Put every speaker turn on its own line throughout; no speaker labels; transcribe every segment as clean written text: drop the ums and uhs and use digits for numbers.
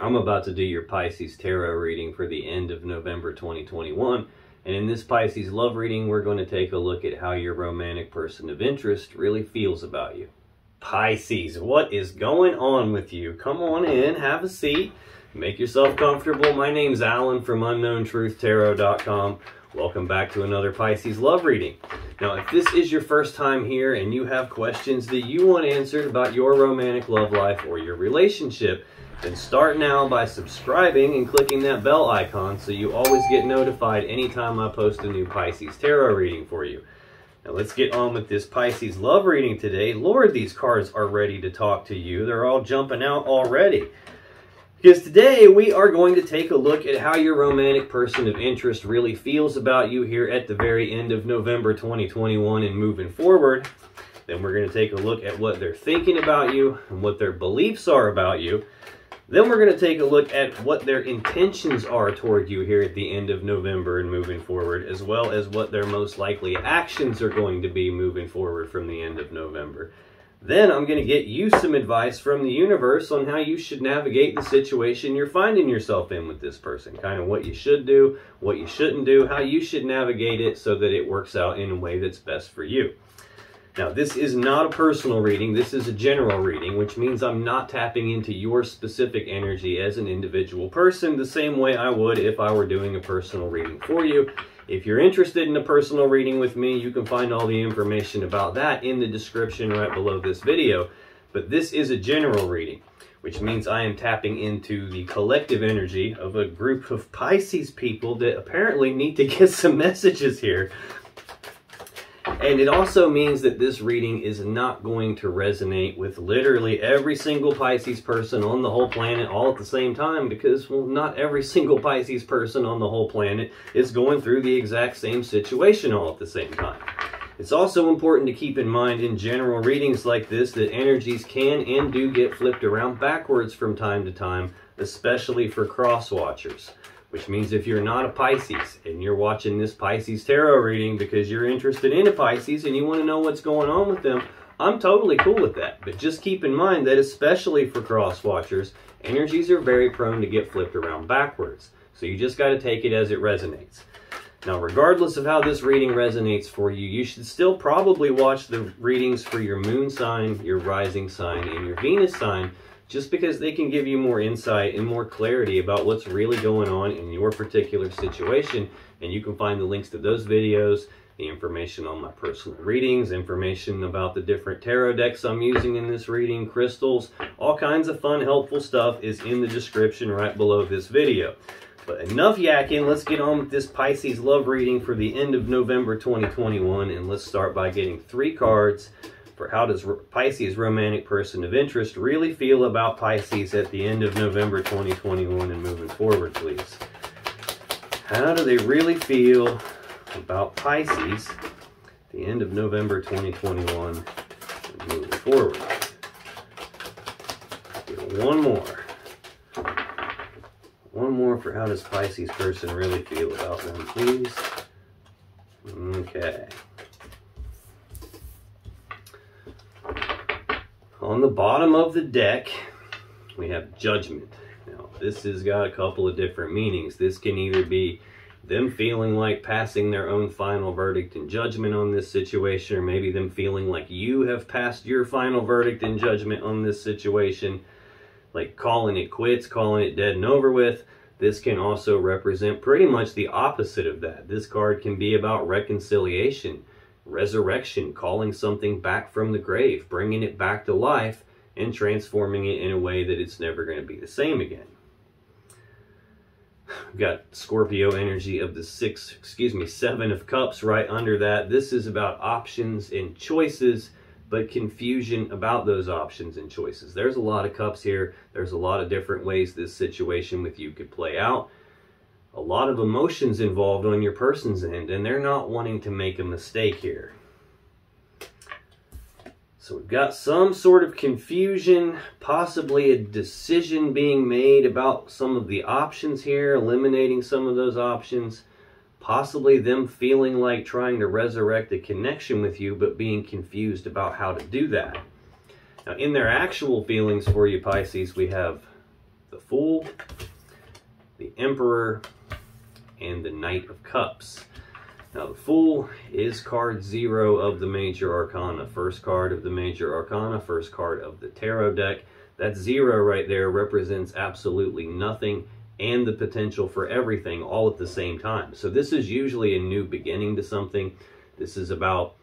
I'm about to do your Pisces tarot reading for the end of November 2021. And in this Pisces love reading, we're going to take a look at how your romantic person of interest really feels about you. Pisces, what is going on with you? Come on in, have a seat, make yourself comfortable. My name's Alan from UnknownTruthTarot.com. Welcome back to another Pisces love reading. Now, if this is your first time here and you have questions that you want answered about your romantic love life or your relationship, then start now by subscribing and clicking that bell icon so you always get notified anytime I post a new Pisces tarot reading for you. Now let's get on with this Pisces love reading today. Lord, these cards are ready to talk to you. They're all jumping out already. Because today we are going to take a look at how your romantic person of interest really feels about you here at the very end of November 2021 and moving forward. Then we're going to take a look at what they're thinking about you and what their beliefs are about you. Then we're going to take a look at what their intentions are toward you here at the end of November and moving forward, as well as what their most likely actions are going to be moving forward from the end of November. Then I'm going to get you some advice from the universe on how you should navigate the situation you're finding yourself in with this person. Kind of what you should do, what you shouldn't do, how you should navigate it so that it works out in a way that's best for you. Now, this is not a personal reading. This is a general reading, which means I'm not tapping into your specific energy as an individual person the same way I would if I were doing a personal reading for you. If you're interested in a personal reading with me, you can find all the information about that in the description right below this video. But this is a general reading, which means I am tapping into the collective energy of a group of Pisces people that apparently need to get some messages here. And it also means that this reading is not going to resonate with literally every single Pisces person on the whole planet all at the same time, because, well, not every single Pisces person on the whole planet is going through the exact same situation all at the same time. It's also important to keep in mind in general readings like this that energies can and do get flipped around backwards from time to time, especially for cross-watchers. Which means if you're not a Pisces and you're watching this Pisces tarot reading because you're interested in a Pisces and you want to know what's going on with them, I'm totally cool with that. But just keep in mind that especially for cross-watchers, energies are very prone to get flipped around backwards. So you just got to take it as it resonates. Now, regardless of how this reading resonates for you, you should still probably watch the readings for your moon sign, your rising sign, and your Venus sign, just because they can give you more insight and more clarity about what's really going on in your particular situation. And you can find the links to those videos, the information on my personal readings, information about the different tarot decks I'm using in this reading, crystals, all kinds of fun, helpful stuff is in the description right below this video. But enough yakking, let's get on with this Pisces love reading for the end of November 2021. And let's start by getting 3 cards for how does Pisces romantic person of interest really feel about Pisces at the end of November 2021 and moving forward, please. How do they really feel about Pisces at the end of November 2021 and moving forward? Get one more. One more for how does Pisces person really feel about them, please. Okay. On the bottom of the deck, we have Judgment. Now, this has got a couple of different meanings. This can either be them feeling like passing their own final verdict and judgment on this situation, or maybe them feeling like you have passed your final verdict and judgment on this situation, like calling it quits, calling it dead and over with. This can also represent pretty much the opposite of that. This card can be about reconciliation, resurrection, calling something back from the grave, bringing it back to life and transforming it in a way that it's never going to be the same again. We've got Scorpio energy of the 7 of Cups right under that. This is about options and choices, but confusion about those options and choices. There's a lot of cups here. There's a lot of different ways this situation with you could play out. A lot of emotions involved on your person's end, and they're not wanting to make a mistake here. So we've got some sort of confusion, possibly a decision being made about some of the options here, eliminating some of those options, possibly them feeling like trying to resurrect a connection with you, but being confused about how to do that. Now, in their actual feelings for you, Pisces, we have the Fool, the Emperor, and the Knight of Cups. Now, the Fool is card 0 of the Major Arcana. First card of the Major Arcana, first card of the Tarot deck. That 0 right there represents absolutely nothing and the potential for everything all at the same time. So this is usually a new beginning to something. This is about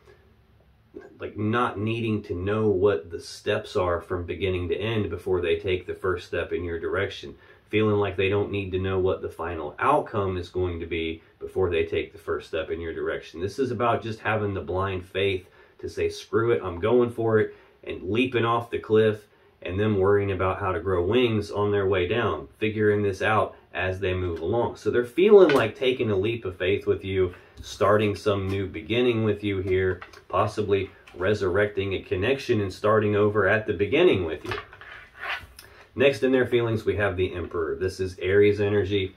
like not needing to know what the steps are from beginning to end before they take the first step in your direction. Feeling like they don't need to know what the final outcome is going to be before they take the first step in your direction. This is about just having the blind faith to say, screw it, I'm going for it, and leaping off the cliff, and them worrying about how to grow wings on their way down, figuring this out as they move along. So they're feeling like taking a leap of faith with you, starting some new beginning with you here, possibly resurrecting a connection and starting over at the beginning with you. Next in their feelings, we have the Emperor. This is Aries energy.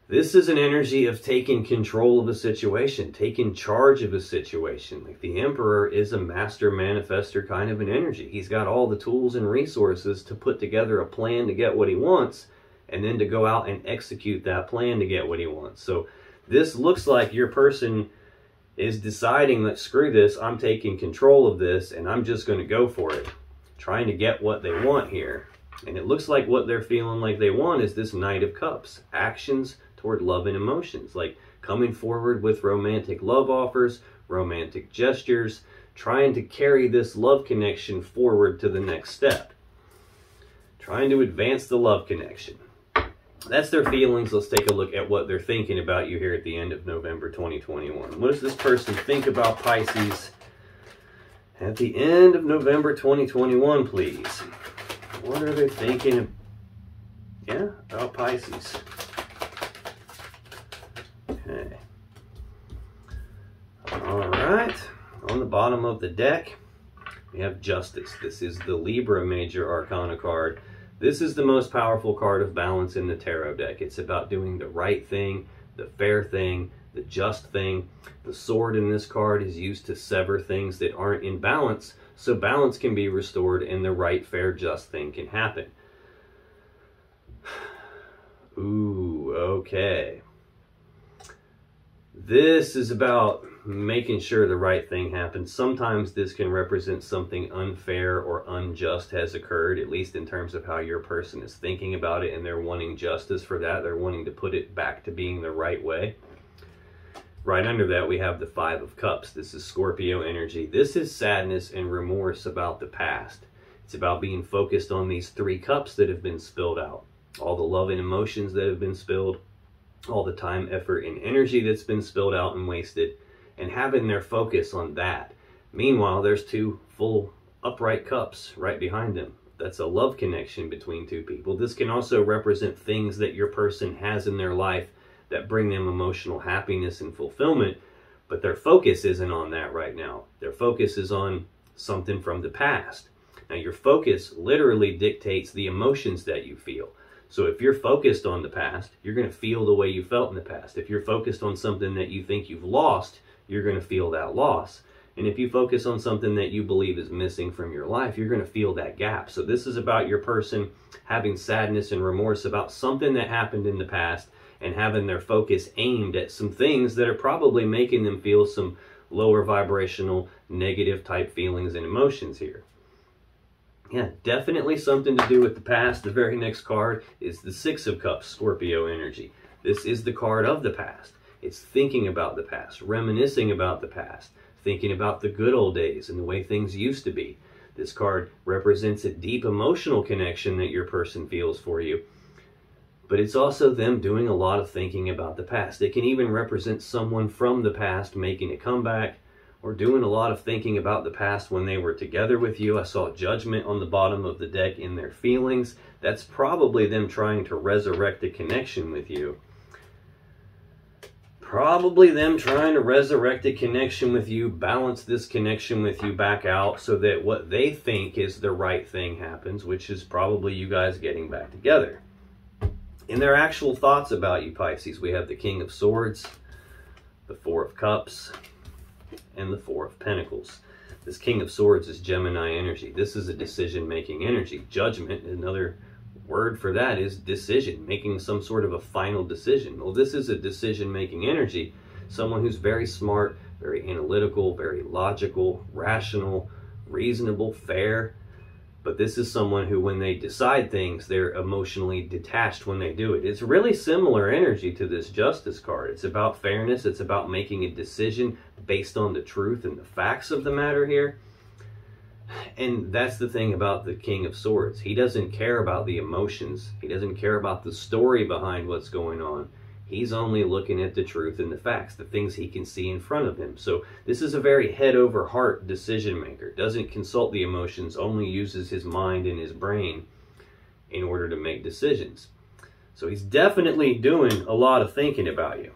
This is an energy of taking control of a situation, taking charge of a situation. Like the Emperor is a master manifester kind of an energy. He's got all the tools and resources to put together a plan to get what he wants, and then to go out and execute that plan to get what he wants. So this looks like your person is deciding that screw this, I'm taking control of this, and I'm just going to go for it, trying to get what they want here. And it looks like what they're feeling like they want is this Knight of Cups. Actions toward love and emotions. Like coming forward with romantic love offers, romantic gestures, trying to carry this love connection forward to the next step. Trying to advance the love connection. That's their feelings. Let's take a look at what they're thinking about you here at the end of November 2021. What does this person think about Pisces at the end of November 2021, please? What are they thinking about Pisces? Okay. All right. On the bottom of the deck, we have Justice. This is the Libra Major Arcana card. This is the most powerful card of balance in the tarot deck. It's about doing the right thing, the fair thing, the just thing. The sword in this card is used to sever things that aren't in balance, so balance can be restored and the right, fair, just thing can happen. Ooh, okay. This is about making sure the right thing happens. Sometimes this can represent something unfair or unjust has occurred, at least in terms of how your person is thinking about it, and they're wanting justice for that. They're wanting to put it back to being the right way. Right under that, we have the Five of Cups. This is Scorpio energy. This is sadness and remorse about the past. It's about being focused on these 3 cups that have been spilled out. All the love and emotions that have been spilled, all the time, effort, and energy that's been spilled out and wasted, and having their focus on that. Meanwhile, there's 2 full upright cups right behind them. That's a love connection between 2 people. This can also represent things that your person has in their life that bring them emotional happiness and fulfillment, but their focus isn't on that right now. Their focus is on something from the past. Now, your focus literally dictates the emotions that you feel. So if you're focused on the past, you're going to feel the way you felt in the past. If you're focused on something that you think you've lost, you're going to feel that loss. And if you focus on something that you believe is missing from your life, you're going to feel that gap. So this is about your person having sadness and remorse about something that happened in the past, and having their focus aimed at some things that are probably making them feel some lower vibrational, negative type feelings and emotions here. Yeah, definitely something to do with the past. The very next card is the Six of Cups, Scorpio energy. This is the card of the past. It's thinking about the past, reminiscing about the past, thinking about the good old days and the way things used to be. This card represents a deep emotional connection that your person feels for you. But it's also them doing a lot of thinking about the past. It can even represent someone from the past making a comeback, or doing a lot of thinking about the past when they were together with you. I saw Judgment on the bottom of the deck in their feelings. That's probably them trying to resurrect a connection with you. Probably them trying to resurrect a connection with you, balance this connection with you back out so that what they think is the right thing happens, which is probably you guys getting back together. In their actual thoughts about you, Pisces, we have the King of Swords, the Four of Cups, and the Four of Pentacles. This King of Swords is Gemini energy. This is a decision-making energy. Judgment, another word for that is decision, making some sort of a final decision. Well, this is a decision-making energy. Someone who's very smart, very analytical, very logical, rational, reasonable, fair. But this is someone who, when they decide things, they're emotionally detached when they do it. It's really similar energy to this Justice card. It's about fairness. It's about making a decision based on the truth and the facts of the matter here. And that's the thing about the King of Swords. He doesn't care about the emotions. He doesn't care about the story behind what's going on. He's only looking at the truth and the facts, the things he can see in front of him. So this is a very head over heart decision maker. Doesn't consult the emotions, only uses his mind and his brain in order to make decisions. So he's definitely doing a lot of thinking about you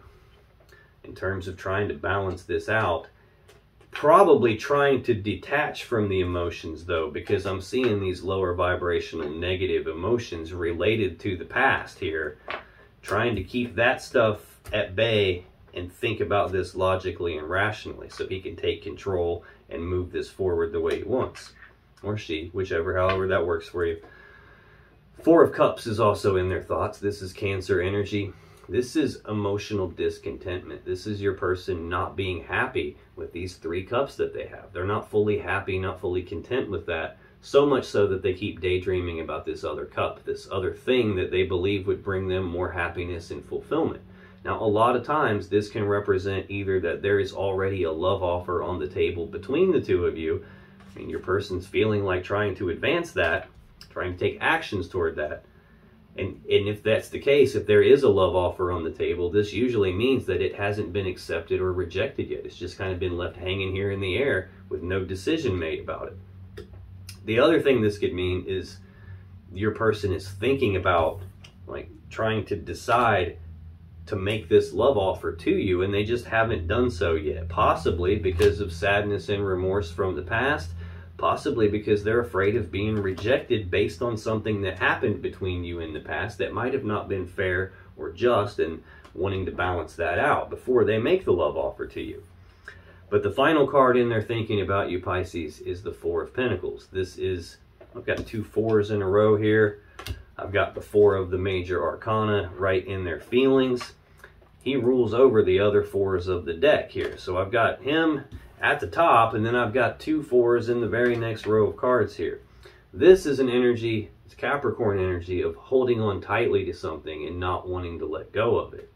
in terms of trying to balance this out. Probably trying to detach from the emotions, though, because I'm seeing these lower vibrational negative emotions related to the past here. Trying to keep that stuff at bay and think about this logically and rationally so he can take control and move this forward the way he wants. Or she, however that works for you. Four of Cups is also in their thoughts. This is Cancer energy. This is emotional discontentment. This is your person not being happy with these 3 cups that they have. They're not fully happy, not fully content with that. So much so that they keep daydreaming about this other cup, this other thing that they believe would bring them more happiness and fulfillment. Now, a lot of times this can represent either that there is already a love offer on the table between the two of you, and your person's feeling like trying to advance that, trying to take actions toward that. And if that's the case, if there is a love offer on the table, this usually means that it hasn't been accepted or rejected yet. It's just kind of been left hanging here in the air with no decision made about it. The other thing this could mean is your person is thinking about, like, trying to decide to make this love offer to you, and they just haven't done so yet. Possibly because of sadness and remorse from the past. Possibly because they're afraid of being rejected based on something that happened between you in the past that might have not been fair or just, and wanting to balance that out before they make the love offer to you. But the final card in their thinking about you, Pisces, is the Four of Pentacles. This is, I've got 2 4s in a row here. I've got the 4 of the major arcana right in their feelings. He rules over the other 4s of the deck here. So I've got him at the top, and then I've got 2 4s in the very next row of cards here. This is an energy, it's Capricorn energy, of holding on tightly to something and not wanting to let go of it.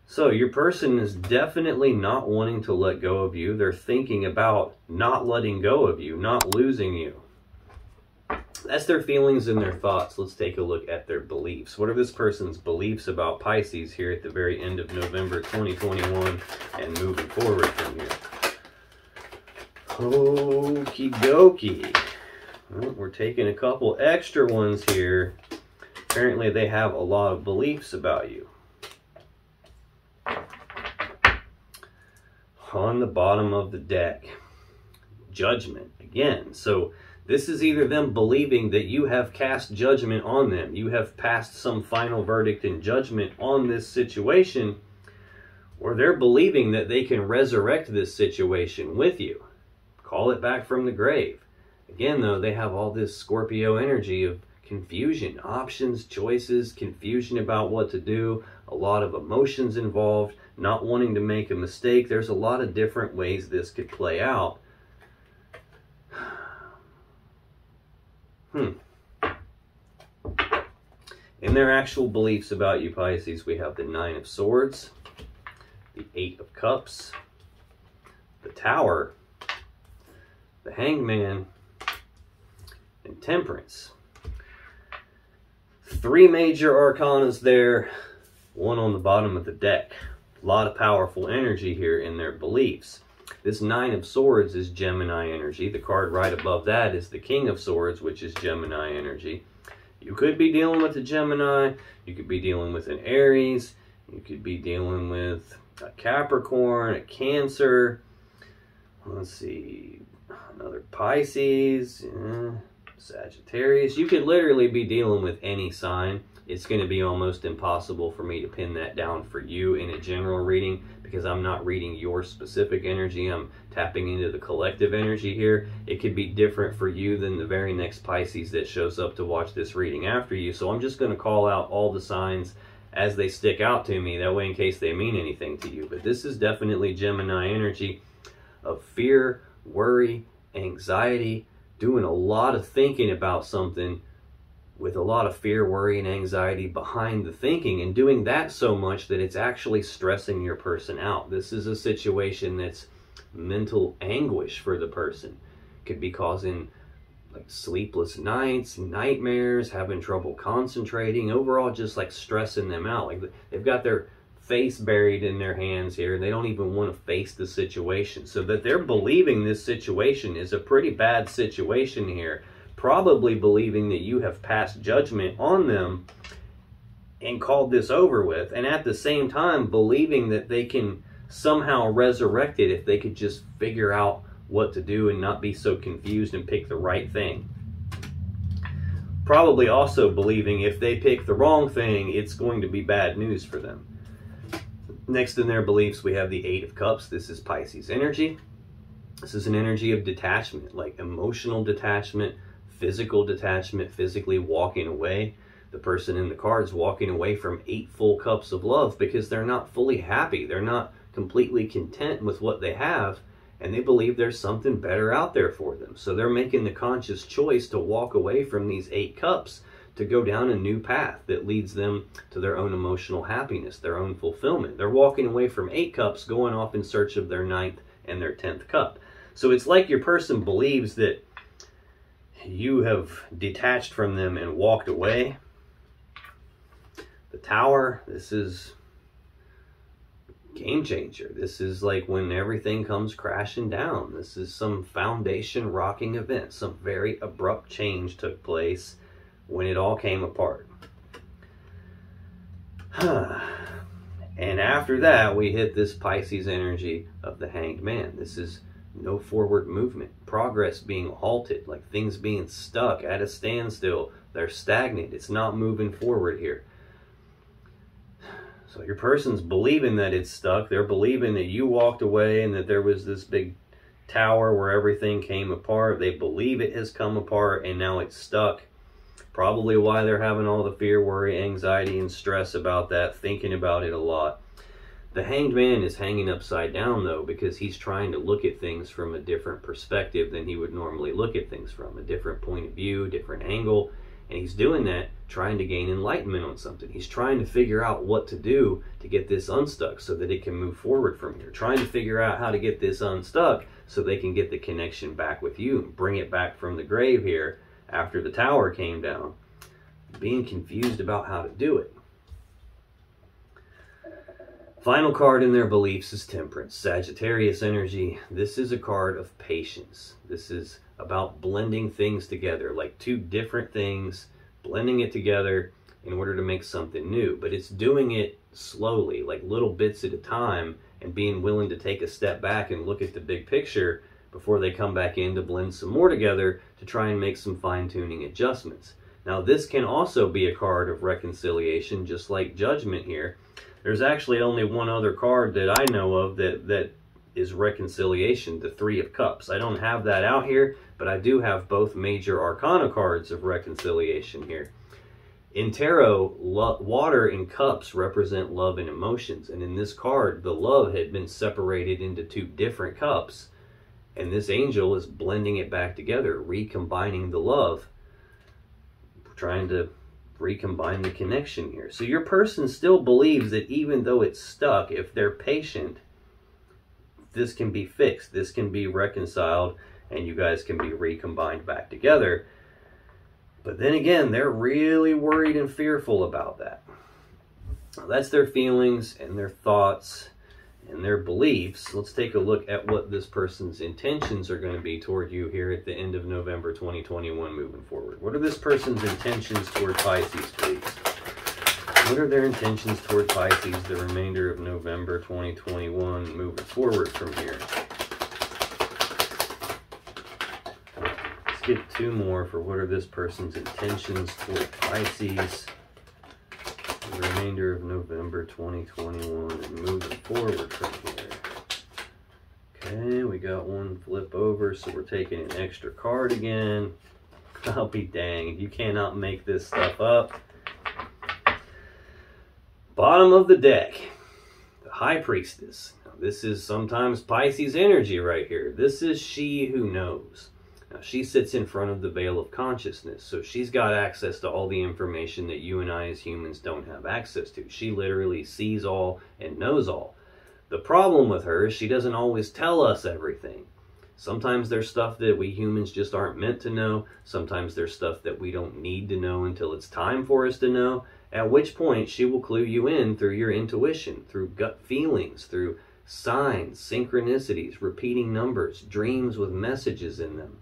So your person is definitely not wanting to let go of you. They're thinking about not letting go of you, not losing you. That's their feelings and their thoughts. Let's take a look at their beliefs. What are this person's beliefs about Pisces here at the very end of November 2021 and moving forward from here? Okie dokie. Well, we're taking a couple extra ones here. Apparently they have a lot of beliefs about you. On the bottom of the deck, Judgment again. So this is either them believing that you have cast judgment on them, you have passed some final verdict and judgment on this situation, or they're believing that they can resurrect this situation with you, call it back from the grave. Again, though, they have all this Scorpio energy of confusion, options, choices, confusion about what to do, a lot of emotions involved, not wanting to make a mistake. There's a lot of different ways this could play out. In their actual beliefs about you, Pisces, we have the 9 of Swords, the 8 of Cups, the Tower, the Hangman, and Temperance. 3 major arcanas there, 1 on the bottom of the deck. A lot of powerful energy here in their beliefs. This 9 of Swords is Gemini energy. The card right above that is the King of Swords, which is Gemini energy. You could be dealing with a Gemini. You could be dealing with an Aries. You could be dealing with a Capricorn, a Cancer. Let's see, another Pisces, Sagittarius. You could literally be dealing with any sign. it's going to be almost impossible for me to pin that down for you in a general reading, because I'm not reading your specific energy. I'm tapping into the collective energy here. It could be different for you than the very next Pisces that shows up to watch this reading after you. So I'm just going to call out all the signs as they stick out to me, that way in case they mean anything to you. But this is definitely Gemini energy of fear, worry, anxiety, doing a lot of thinking about something with a lot of fear, worry, and anxiety behind the thinking, and doing that so much that it's actually stressing your person out. This is a situation that's mental anguish for the person. Could be causing like sleepless nights, nightmares, having trouble concentrating, overall just like stressing them out. Like they've got their face buried in their hands here, and they don't even want to face the situation, so that they're believing this situation is a pretty bad situation here, probably believing that you have passed judgment on them and called this over with, and at the same time believing that they can somehow resurrect it if they could just figure out what to do and not be so confused and pick the right thing. Probably also believing if they pick the wrong thing, it's going to be bad news for them. Next in their beliefs, we have the Eight of Cups. This is Pisces energy. This is an energy of detachment, like emotional detachment, physical detachment, physically walking away. The person in the card is walking away from 8 full cups of love because they're not fully happy. They're not completely content with what they have, and they believe there's something better out there for them. So they're making the conscious choice to walk away from these 8 cups to go down a new path that leads them to their own emotional happiness, their own fulfillment. They're walking away from 8 cups, going off in search of their 9th and their 10th cup. So it's like your person believes that you have detached from them and walked away. The Tower, this is game changer. This is like when everything comes crashing down. This is some foundation rocking event. Some very abrupt change took place when it all came apart. And after that, we hit this Pisces energy of the Hanged Man. This is no forward movement, progress being halted, like things being stuck at a standstill. They're stagnant. It's not moving forward here. So your person's believing that it's stuck. They're believing that you walked away and that there was this big tower where everything came apart. They believe it has come apart and now it's stuck. Probably why they're having all the fear, worry, anxiety, and stress about that, thinking about it a lot. The Hanged Man is hanging upside down, though, because he's trying to look at things from a different perspective than he would normally look at things from. A different point of view, different angle. And he's doing that trying to gain enlightenment on something. He's trying to figure out what to do to get this unstuck so that it can move forward from here. Trying to figure out how to get this unstuck so they can get the connection back with you and bring it back from the grave here after the tower came down. Being confused about how to do it. Final card in their beliefs is Temperance, Sagittarius energy. This is a card of patience. This is about blending things together, like 2 different things, blending it together in order to make something new. But it's doing it slowly, like little bits at a time, and being willing to take a step back and look at the big picture before they come back in to blend some more together to try and make some fine-tuning adjustments. Now, this can also be a card of reconciliation, just like Judgment here. There's actually only one other card that I know of that is reconciliation, the 3 of Cups. I don't have that out here, but I do have both major arcana cards of reconciliation here. In tarot, water and cups represent love and emotions. And in this card, the love had been separated into 2 different cups. And this angel is blending it back together, recombining the love, trying to recombine the connection here. So your person still believes that even though it's stuck, if they're patient, this can be fixed, this can be reconciled, and you guys can be recombined back together. But then again, they're really worried and fearful about that. Now, that's their feelings and their thoughts and their beliefs. Let's take a look at what this person's intentions are going to be toward you here at the end of November 2021 moving forward. What are this person's intentions toward Pisces, please? What are their intentions toward Pisces the remainder of November 2021 moving forward from here? Let's get 2 more for what are this person's intentions toward Pisces the remainder of November 2021 and moving forward from here. Okay, we got one flip over, so we're taking an extra card again. I'll be danged. You cannot make this stuff up. Bottom of the deck, the High Priestess. Now, this is sometimes Pisces energy right here. This is she who knows. Now, she sits in front of the veil of consciousness, so she's got access to all the information that you and I as humans don't have access to. She literally sees all and knows all. The problem with her is she doesn't always tell us everything. Sometimes there's stuff that we humans just aren't meant to know. Sometimes there's stuff that we don't need to know until it's time for us to know, at which point she will clue you in through your intuition, through gut feelings, through signs, synchronicities, repeating numbers, dreams with messages in them.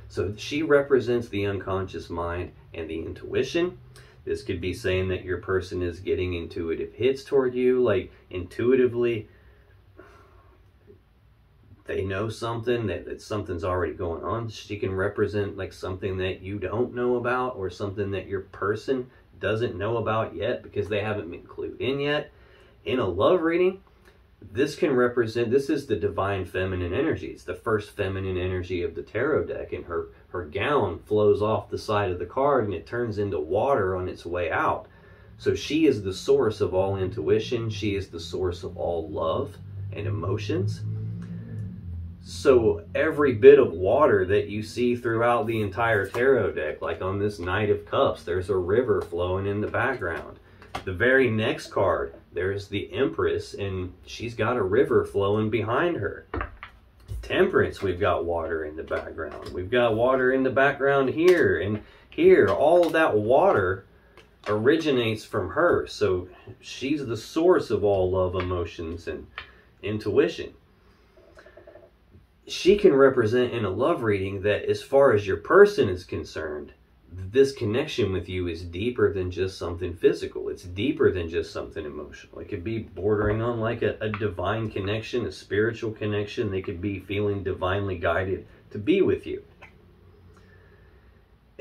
So she represents the unconscious mind and the intuition. This could be saying that your person is getting intuitive hits toward you, like intuitively they know something, that something's already going on. She can represent like something that you don't know about, or something that your person doesn't know about yet because they haven't been clued in yet. In a love reading, this can represent, this is the divine feminine energy. It's the first feminine energy of the tarot deck, and her gown flows off the side of the card and it turns into water on its way out. So she is the source of all intuition. She is the source of all love and emotions. So every bit of water that you see throughout the entire tarot deck, like on this Knight of Cups, there's a river flowing in the background. The very next card, there's the Empress, and she's got a river flowing behind her. Temperance, we've got water in the background. We've got water in the background here and here. All of that water originates from her. So she's the source of all love, emotions, and intuition. She can represent in a love reading that as far as your person is concerned, this connection with you is deeper than just something physical. It's deeper than just something emotional. It could be bordering on like a divine connection, a spiritual connection. They could be feeling divinely guided to be with you.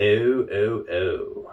Oh.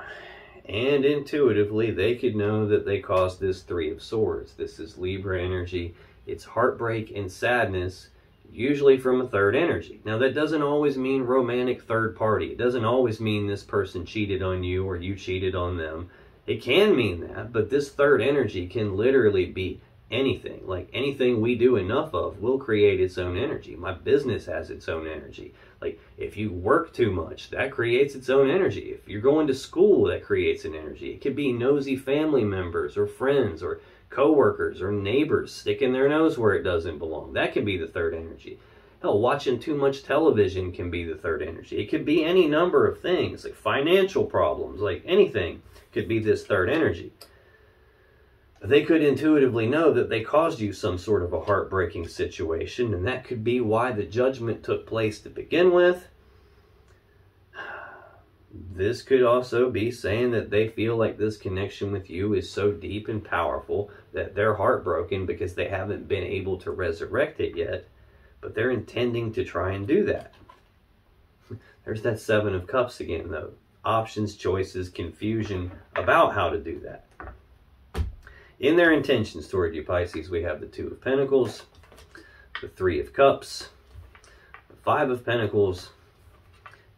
And intuitively, they could know that they caused this Three of Swords. This is Libra energy. It's heartbreak and sadness, usually from a third energy. Now, that doesn't always mean romantic third party. It doesn't always mean this person cheated on you or you cheated on them. It can mean that, but this third energy can literally be anything. Like anything we do enough of will create its own energy. My business has its own energy. Like if you work too much, that creates its own energy. If you're going to school, that creates an energy. It could be nosy family members or friends or co-workers or neighbors sticking their nose where it doesn't belong. That can be the third energy. Hell, watching too much television can be the third energy. It could be any number of things, like financial problems, like anything could be this third energy. They could intuitively know that they caused you some sort of a heartbreaking situation, and that could be why the judgment took place to begin with. This could also be saying that they feel like this connection with you is so deep and powerful that they're heartbroken because they haven't been able to resurrect it yet, but they're intending to try and do that. There's that Seven of Cups again, though. Options, choices, confusion about how to do that. In their intentions toward you, Pisces, we have the Two of Pentacles, the Three of Cups, the Five of Pentacles,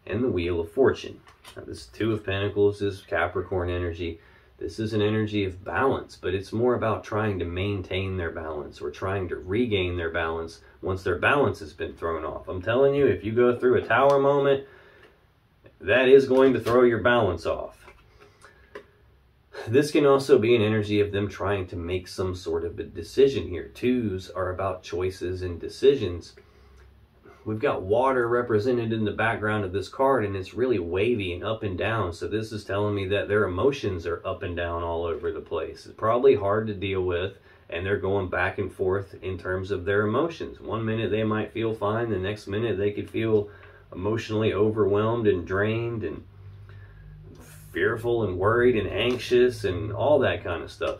and the Wheel of Fortune. Now, this Two of Pentacles is Capricorn energy. This is an energy of balance, but it's more about trying to maintain their balance or trying to regain their balance once their balance has been thrown off. I'm telling you, if you go through a tower moment, that is going to throw your balance off. This can also be an energy of them trying to make some sort of a decision here. Twos are about choices and decisions. We've got water represented in the background of this card, and it's really wavy and up and down. So this is telling me that their emotions are up and down all over the place. It's probably hard to deal with, and they're going back and forth in terms of their emotions. One minute they might feel fine, the next minute they could feel emotionally overwhelmed and drained and fearful and worried and anxious and all that kind of stuff.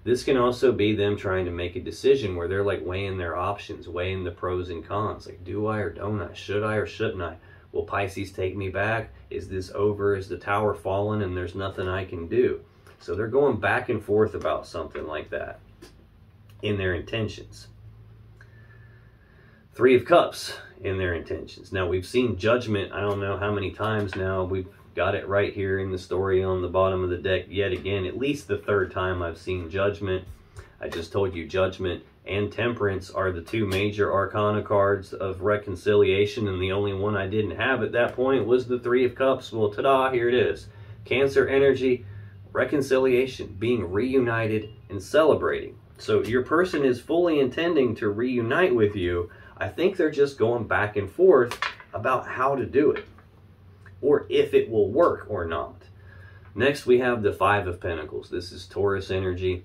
This can also be them trying to make a decision where they're like weighing their options, weighing the pros and cons. Like, do I or don't I? Should I or shouldn't I? Will Pisces take me back? Is this over? Is the tower fallen and there's nothing I can do? So they're going back and forth about something like that in their intentions. Three of Cups in their intentions. Now we've seen Judgment, I don't know how many times now. We've got it right here in the story on the bottom of the deck yet again. At least the third time I've seen Judgment. I just told you Judgment and Temperance are the two major arcana cards of reconciliation, and the only one I didn't have at that point was the Three of Cups. Well, ta-da, here it is. Cancer energy, reconciliation, being reunited and celebrating. So your person is fully intending to reunite with you. I think they're just going back and forth about how to do it, or if it will work or not. Next, we have the Five of Pentacles. This is Taurus energy.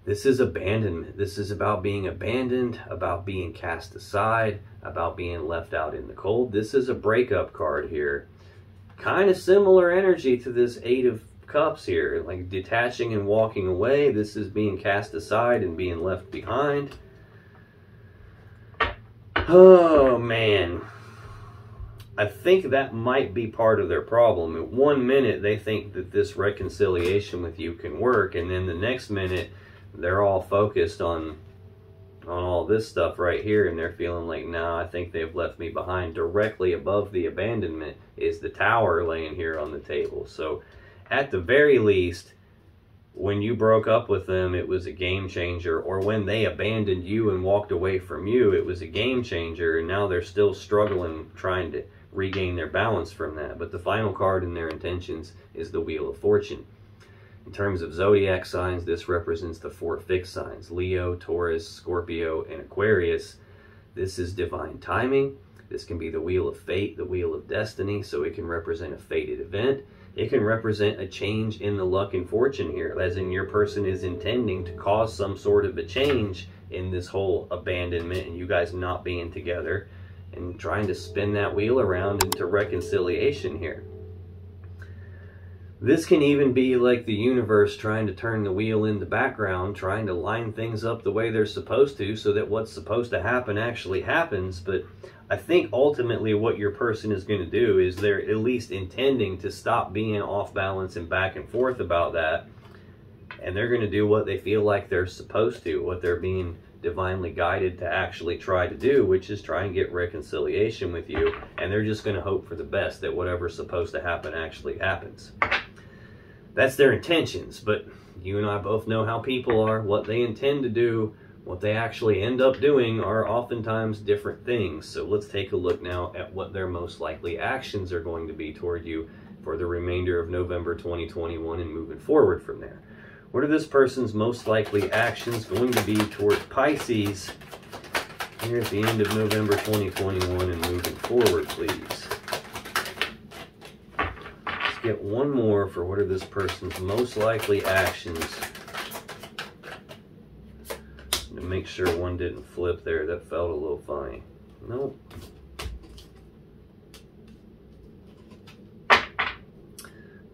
This is abandonment. This is about being abandoned, about being cast aside, about being left out in the cold. This is a breakup card here. Kind of similar energy to this Eight of Cups here, like detaching and walking away. This is being cast aside and being left behind. Oh, man. I think that might be part of their problem. In 1 minute, they think that this reconciliation with you can work, and then the next minute, they're all focused on all this stuff right here, and they're feeling like, nah, I think they've left me behind. Directly above the abandonment is the Tower laying here on the table. So at the very least, when you broke up with them, it was a game changer, or when they abandoned you and walked away from you, it was a game changer, and now they're still struggling, trying to regain their balance from that. But the final card in their intentions is the Wheel of Fortune. In terms of zodiac signs, this represents the 4 fixed signs: Leo, Taurus, Scorpio, and Aquarius. This is divine timing. This can be the Wheel of Fate, the Wheel of Destiny, so it can represent a fated event. It can represent a change in the luck and fortune here, as in your person is intending to cause some sort of a change in this whole abandonment and you guys not being together, and trying to spin that wheel around into reconciliation here. This can even be like the universe trying to turn the wheel in the background, trying to line things up the way they're supposed to, so that what's supposed to happen actually happens. But I think ultimately what your person is going to do is they're at least intending to stop being off balance and back and forth about that. And they're going to do what they feel like they're supposed to, what they're being divinely guided to actually try to do, which is try and get reconciliation with you. And they're just going to hope for the best, that whatever's supposed to happen actually happens. That's their intentions, but you and I both know how people are. What they intend to do, what they actually end up doing are oftentimes different things. So let's take a look now at what their most likely actions are going to be toward you for the remainder of November 2021 and moving forward from there. What are this person's most likely actions going to be towards Pisces here at the end of November 2021 and moving forward, please? Let's get one more for what are this person's most likely actions. To make sure one didn't flip there. That felt a little funny. Nope.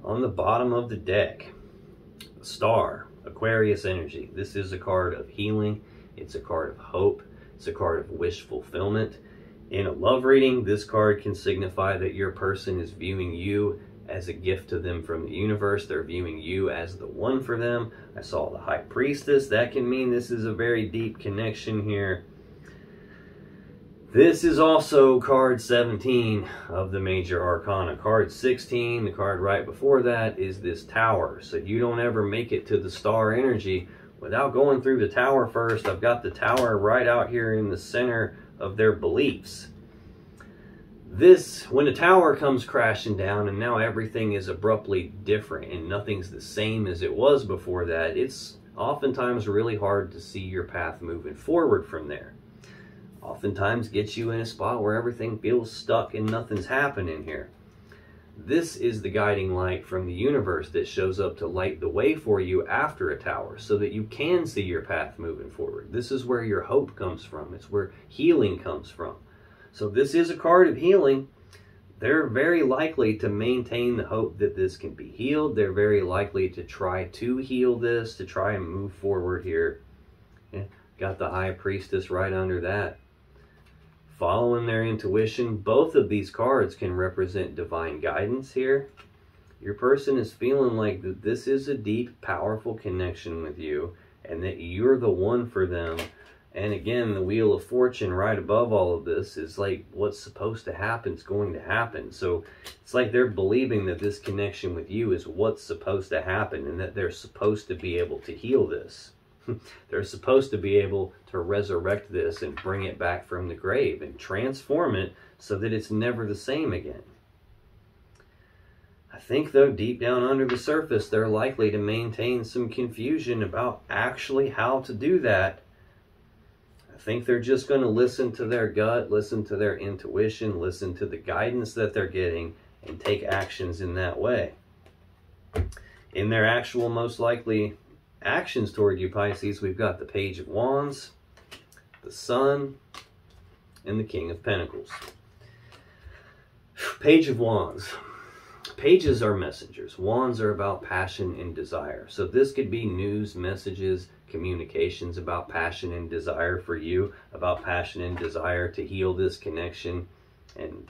On the bottom of the deck, Star, Aquarius energy. This is a card of healing. It's a card of hope. It's a card of wish fulfillment. In a love reading, this card can signify that your person is viewing you as a gift to them from the universe. They're viewing you as the one for them. I saw the High Priestess. That can mean this is a very deep connection here. This is also card 17 of the major arcana. Card 16, the card right before that, is this Tower. So you don't ever make it to the Star energy without going through the Tower first. I've got the Tower right out here in the center of their beliefs. This, when the Tower comes crashing down and now everything is abruptly different and nothing's the same as it was before that, it's oftentimes really hard to see your path moving forward from there. Oftentimes gets you in a spot where everything feels stuck and nothing's happening here. This is the guiding light from the universe that shows up to light the way for you after a Tower so that you can see your path moving forward. This is where your hope comes from. It's where healing comes from. So this is a card of healing. They're very likely to maintain the hope that this can be healed. They're very likely to try to heal this, to try and move forward here. Yeah, got the High Priestess right under that. Following their intuition, both of these cards can represent divine guidance here. Your person is feeling like that this is a deep, powerful connection with you, and that you're the one for them. And again, the Wheel of Fortune right above all of this is like what's supposed to happen is going to happen. So it's like they're believing that this connection with you is what's supposed to happen, and that they're supposed to be able to heal this. They're supposed to be able to resurrect this and bring it back from the grave and transform it so that it's never the same again. I think, though, deep down under the surface, they're likely to maintain some confusion about actually how to do that. I think they're just going to listen to their gut, listen to their intuition, listen to the guidance that they're getting, and take actions in that way. In their actual most likely actions toward you, Pisces, we've got the Page of Wands, the Sun, and the King of Pentacles. Page of Wands. Pages are messengers. Wands are about passion and desire. So this could be news, messages, communications about passion and desire for you, about passion and desire to heal this connection and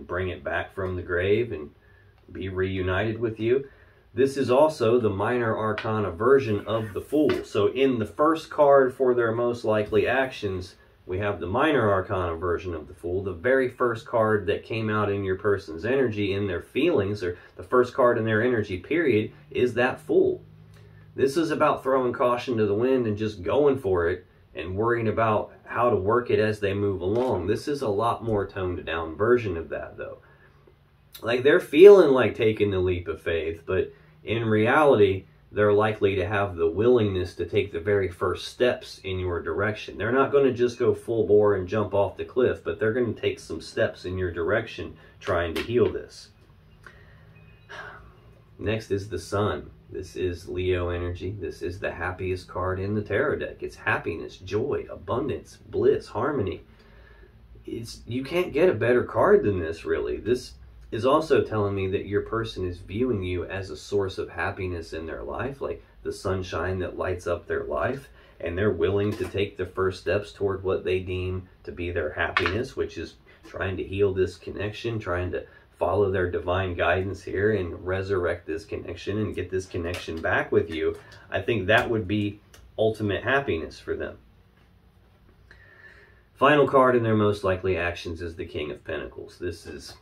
bring it back from the grave and be reunited with you. This is also the minor arcana version of the Fool. So in the first card for their most likely actions, we have the minor arcana version of the Fool. The very first card that came out in your person's energy, in their feelings, or the first card in their energy period, is that Fool. This is about throwing caution to the wind and just going for it and worrying about how to work it as they move along. This is a lot more toned down version of that, though. Like, they're feeling like taking the leap of faith, but in reality, they're likely to have the willingness to take the very first steps in your direction. They're not going to just go full bore and jump off the cliff, but they're going to take some steps in your direction trying to heal this. Next is the Sun. This is Leo energy. This is the happiest card in the tarot deck. It's happiness, joy, abundance, bliss, harmony. You can't get a better card than this, really. This is also telling me that your person is viewing you as a source of happiness in their life, like the sunshine that lights up their life, and they're willing to take the first steps toward what they deem to be their happiness, which is trying to heal this connection, trying to follow their divine guidance here and resurrect this connection and get this connection back with you. I think that would be ultimate happiness for them. Final card in their most likely actions is the King of Pentacles. This is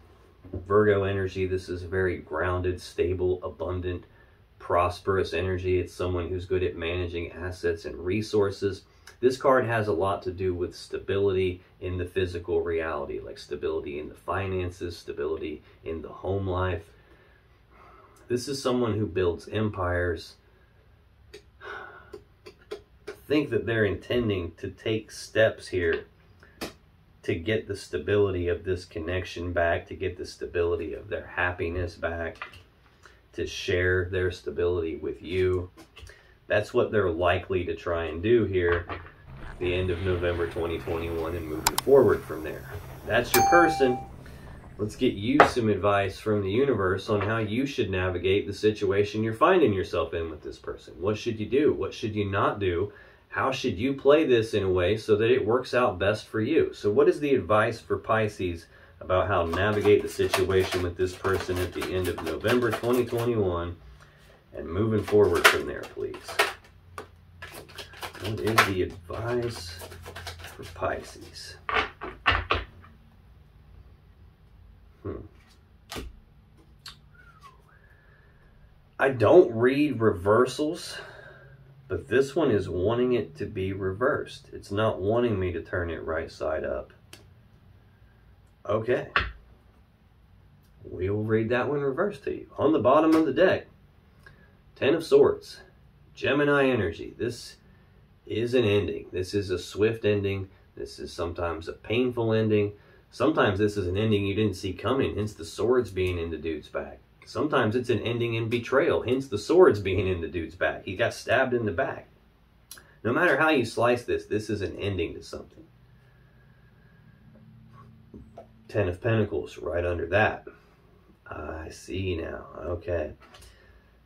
Virgo energy. This is very grounded, stable, abundant, prosperous energy. It's someone who's good at managing assets and resources. This card has a lot to do with stability in the physical reality, like stability in the finances, stability in the home life. This is someone who builds empires. I think that they're intending to take steps here to get the stability of this connection back, to get the stability of their happiness back, to share their stability with you. That's what they're likely to try and do here at the end of November 2021 and moving forward from there. That's your person. Let's get you some advice from the universe on how you should navigate the situation you're finding yourself in with this person. What should you do? What should you not do? How should you play this in a way so that it works out best for you? So what is the advice for Pisces about how to navigate the situation with this person at the end of November 2021 and moving forward from there, please? What is the advice for Pisces? I don't read reversals, but this one is wanting it to be reversed. It's not wanting me to turn it right side up. Okay. We will read that one reversed to you. On the bottom of the deck, 10 of Swords, Gemini energy. This is an ending. This is a swift ending. This is sometimes a painful ending. Sometimes this is an ending you didn't see coming, hence the swords being in the dude's back. Sometimes it's an ending in betrayal, hence the swords being in the dude's back. He got stabbed in the back. No matter how you slice this, this is an ending to something. 10 of Pentacles right under that. I see now. Okay.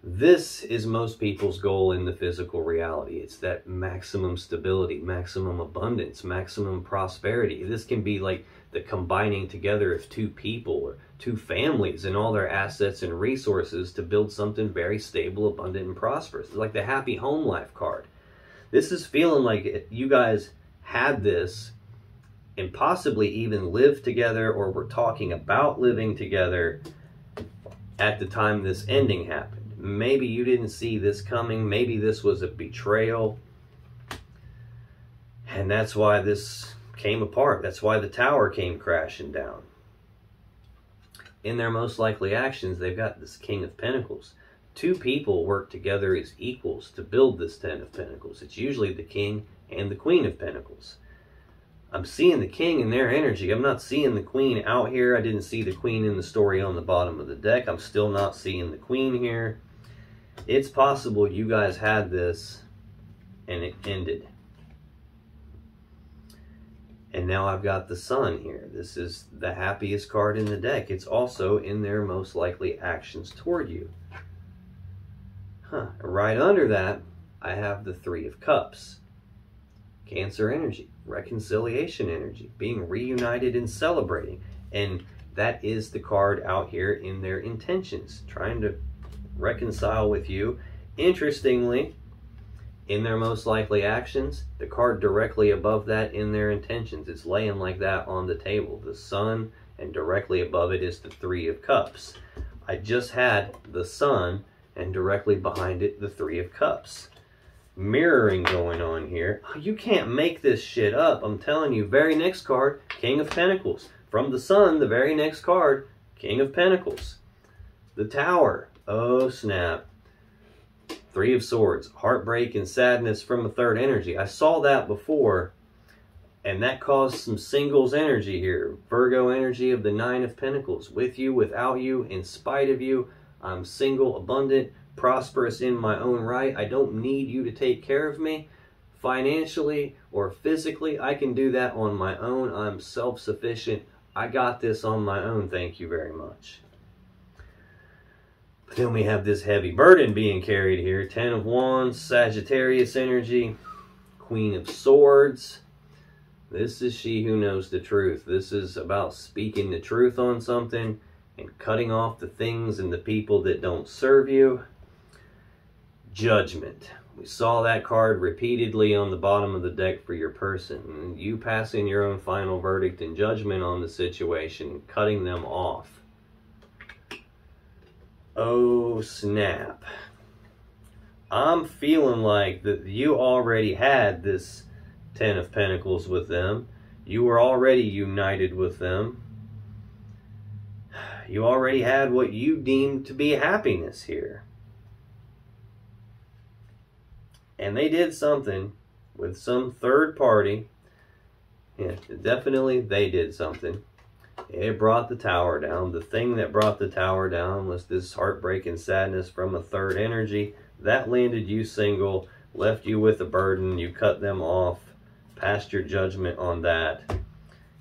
This is most people's goal in the physical reality. It's that maximum stability, maximum abundance, maximum prosperity. This can be like the combining together of two people or two families and all their assets and resources to build something very stable, abundant, and prosperous. It's like the happy home life card. This is feeling like you guys had this and possibly even lived together or were talking about living together at the time this ending happened. Maybe you didn't see this coming. Maybe this was a betrayal. And that's why this came apart. That's why the tower came crashing down. In their most likely actions, they've got this King of Pentacles. Two people work together as equals to build this Ten of Pentacles. It's usually the King and the Queen of Pentacles. I'm seeing the King in their energy. I'm not seeing the Queen out here. I didn't see the Queen in the story on the bottom of the deck. I'm still not seeing the Queen here. It's possible you guys had this and it ended. And now I've got the Sun here. This is the happiest card in the deck. It's also in their most likely actions toward you. Right under that, I have the Three of Cups. Cancer energy, reconciliation energy, being reunited and celebrating. And that is the card out here in their intentions, trying to reconcile with you. Interestingly, in their most likely actions, the card directly above that in their intentions, it's laying like that on the table. The Sun, and directly above it is the Three of Cups. I just had the Sun, and directly behind it, the Three of Cups. Mirroring going on here. You can't make this shit up. I'm telling you. Very next card, King of Pentacles. From the Sun, the very next card, King of Pentacles. The Tower. Oh, snap. Three of Swords. Heartbreak and sadness from a third energy. I saw that before, and that caused some singles energy here. Virgo energy of the Nine of Pentacles. With you, without you, in spite of you. I'm single, abundant, prosperous in my own right. I don't need you to take care of me financially or physically. I can do that on my own. I'm self-sufficient. I got this on my own. Thank you very much. But then we have this heavy burden being carried here. Ten of Wands, Sagittarius energy, Queen of Swords. This is she who knows the truth. This is about speaking the truth on something and cutting off the things and the people that don't serve you. Judgment. We saw that card repeatedly on the bottom of the deck for your person. You passing your own final verdict and judgment on the situation, cutting them off. Oh, snap. I'm feeling like that you already had this Ten of Pentacles with them. You were already united with them. You already had what you deemed to be happiness here. And they did something with some third party. Yeah, definitely they did something. It brought the tower down. The thing that brought the tower down was this heartbreak and sadness from a third energy. That landed you single, left you with a burden. You cut them off, passed your judgment on that.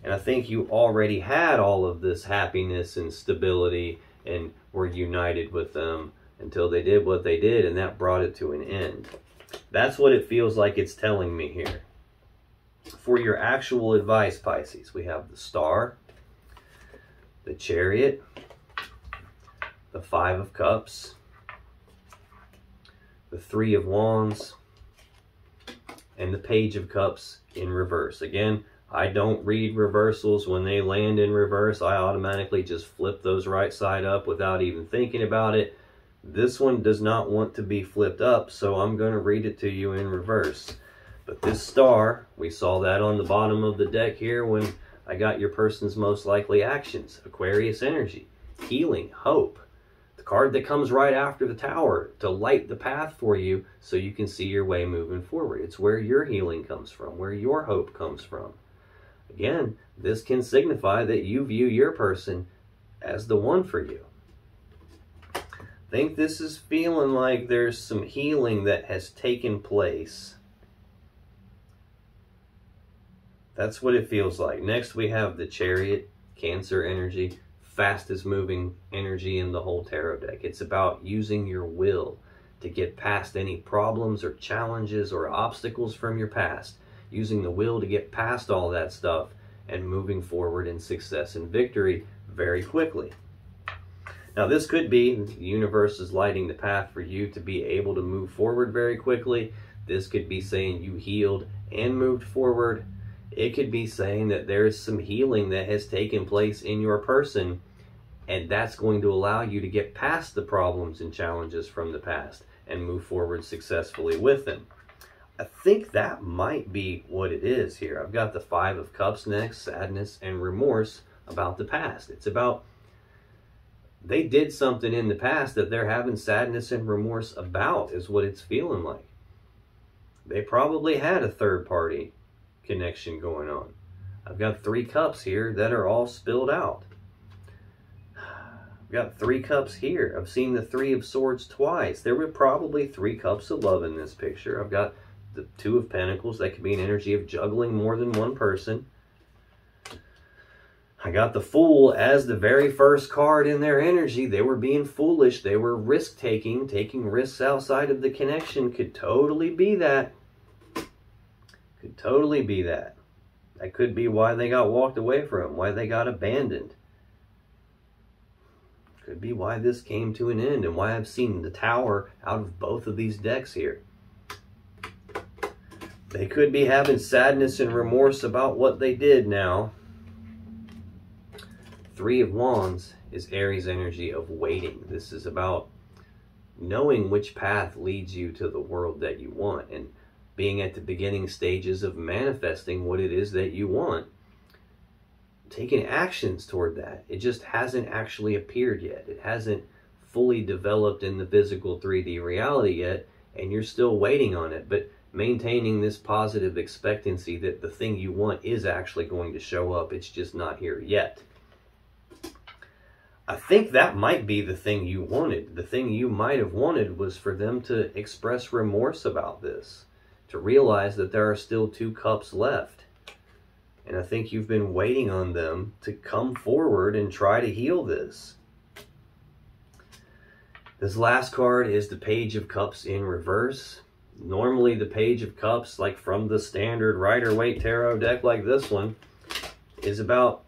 And I think you already had all of this happiness and stability and were united with them until they did what they did, and that brought it to an end. That's what it feels like it's telling me here. For your actual advice, Pisces, we have the Star, the Chariot, the Five of Cups, the Three of Wands, and the Page of Cups in reverse. Again, I don't read reversals. When they land in reverse, I automatically just flip those right side up without even thinking about it. This one does not want to be flipped up, so I'm going to read it to you in reverse. But this Star, we saw that on the bottom of the deck here when I got your person's most likely actions. Aquarius energy, healing, hope. The card that comes right after the Tower to light the path for you so you can see your way moving forward. It's where your healing comes from, where your hope comes from. Again, this can signify that you view your person as the one for you. I think this is feeling like there's some healing that has taken place. That's what it feels like. Next we have the Chariot, Cancer energy, fastest moving energy in the whole tarot deck. It's about using your will to get past any problems or challenges or obstacles from your past. Using the will to get past all that stuff and moving forward in success and victory very quickly. Now this could be the universe is lighting the path for you to be able to move forward very quickly. This could be saying you healed and moved forward. It could be saying that there is some healing that has taken place in your person, and that's going to allow you to get past the problems and challenges from the past and move forward successfully with them. I think that might be what it is here. I've got the Five of Cups next, sadness and remorse about the past. It's about they did something in the past that they're having sadness and remorse about, is what it's feeling like. They probably had a third party connection going on. I've got 3 cups here that are all spilled out. I've got 3 cups here. I've seen the 3 of Swords twice. There were probably 3 cups of love in this picture. I've got the 2 of Pentacles. That could be an energy of juggling more than one person. I got the Fool as the very first card in their energy. They were being foolish. They were risk-taking. Taking risks outside of the connection could totally be that. Could totally be that. That could be why they got walked away from, why they got abandoned. Could be why this came to an end and why I've seen the Tower out of both of these decks here. They could be having sadness and remorse about what they did now. 3 of Wands is Aries energy of waiting. This is about knowing which path leads you to the world that you want and being at the beginning stages of manifesting what it is that you want. Taking actions toward that. It just hasn't actually appeared yet. It hasn't fully developed in the physical 3D reality yet, and you're still waiting on it. But maintaining this positive expectancy that the thing you want is actually going to show up. It's just not here yet. I think that might be the thing you wanted. The thing you might have wanted was for them to express remorse about this, to realize that there are still 2 cups left. And I think you've been waiting on them to come forward and try to heal this. This last card is the Page of Cups in reverse. Normally the Page of Cups, like from the standard Rider-Waite tarot deck like this one, is about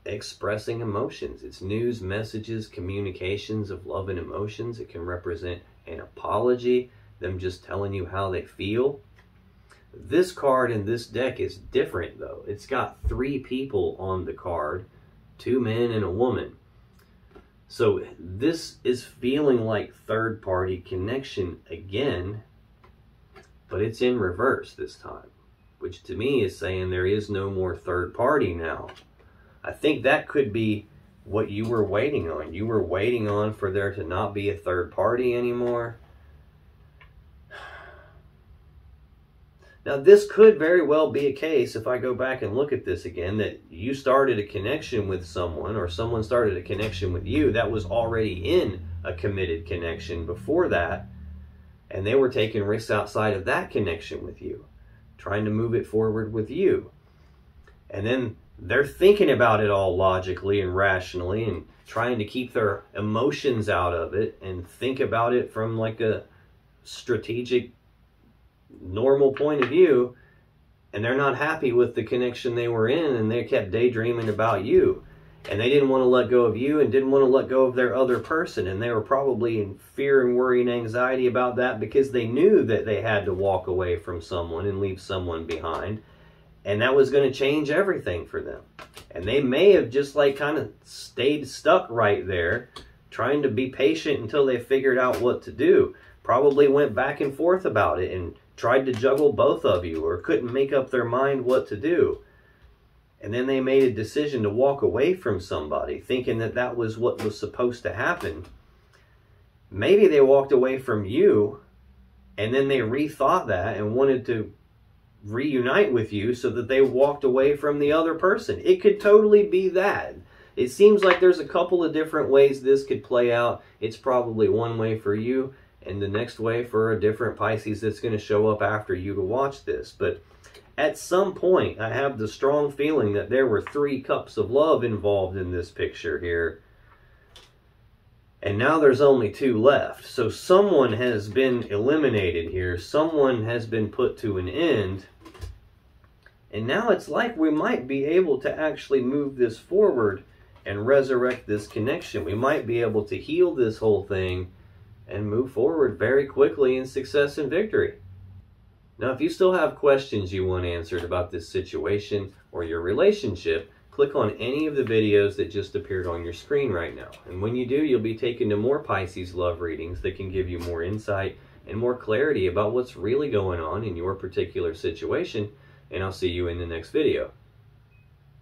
expressing emotions. It's news, messages, communications of love and emotions. It can represent an apology, them just telling you how they feel. This card in this deck is different though. It's got 3 people on the card, 2 men and a woman. So this is feeling like third party connection again, but it's in reverse this time, which to me is saying there is no more third party now. I think that could be what you were waiting on. You were waiting on for there to not be a third party anymore. Now, this could very well be a case, if I go back and look at this again, that you started a connection with someone or someone started a connection with you that was already in a committed connection before that, and they were taking risks outside of that connection with you, trying to move it forward with you. And then they're thinking about it all logically and rationally and trying to keep their emotions out of it and think about it from like a strategic, normal point of view, and they're not happy with the connection they were in, and they kept daydreaming about you, and they didn't want to let go of you and didn't want to let go of their other person, and they were probably in fear and worry and anxiety about that because they knew that they had to walk away from someone and leave someone behind, and that was going to change everything for them. And they may have just like kind of stayed stuck right there, trying to be patient until they figured out what to do. Probably went back and forth about it and tried to juggle both of you, or couldn't make up their mind what to do. And then they made a decision to walk away from somebody, thinking that that was what was supposed to happen. Maybe they walked away from you, and then they rethought that and wanted to reunite with you so that they walked away from the other person. It could totally be that. It seems like there's a couple of different ways this could play out. It's probably one way for you, and the next way for a different Pisces that's going to show up after you to watch this. But at some point, I have the strong feeling that there were 3 cups of love involved in this picture here. And now there's only 2 left. So someone has been eliminated here. Someone has been put to an end. And now it's like we might be able to actually move this forward and resurrect this connection. We might be able to heal this whole thing and move forward very quickly in success and victory. Now, if you still have questions you want answered about this situation or your relationship, click on any of the videos that just appeared on your screen right now. And when you do, you'll be taken to more Pisces love readings that can give you more insight and more clarity about what's really going on in your particular situation. And I'll see you in the next video.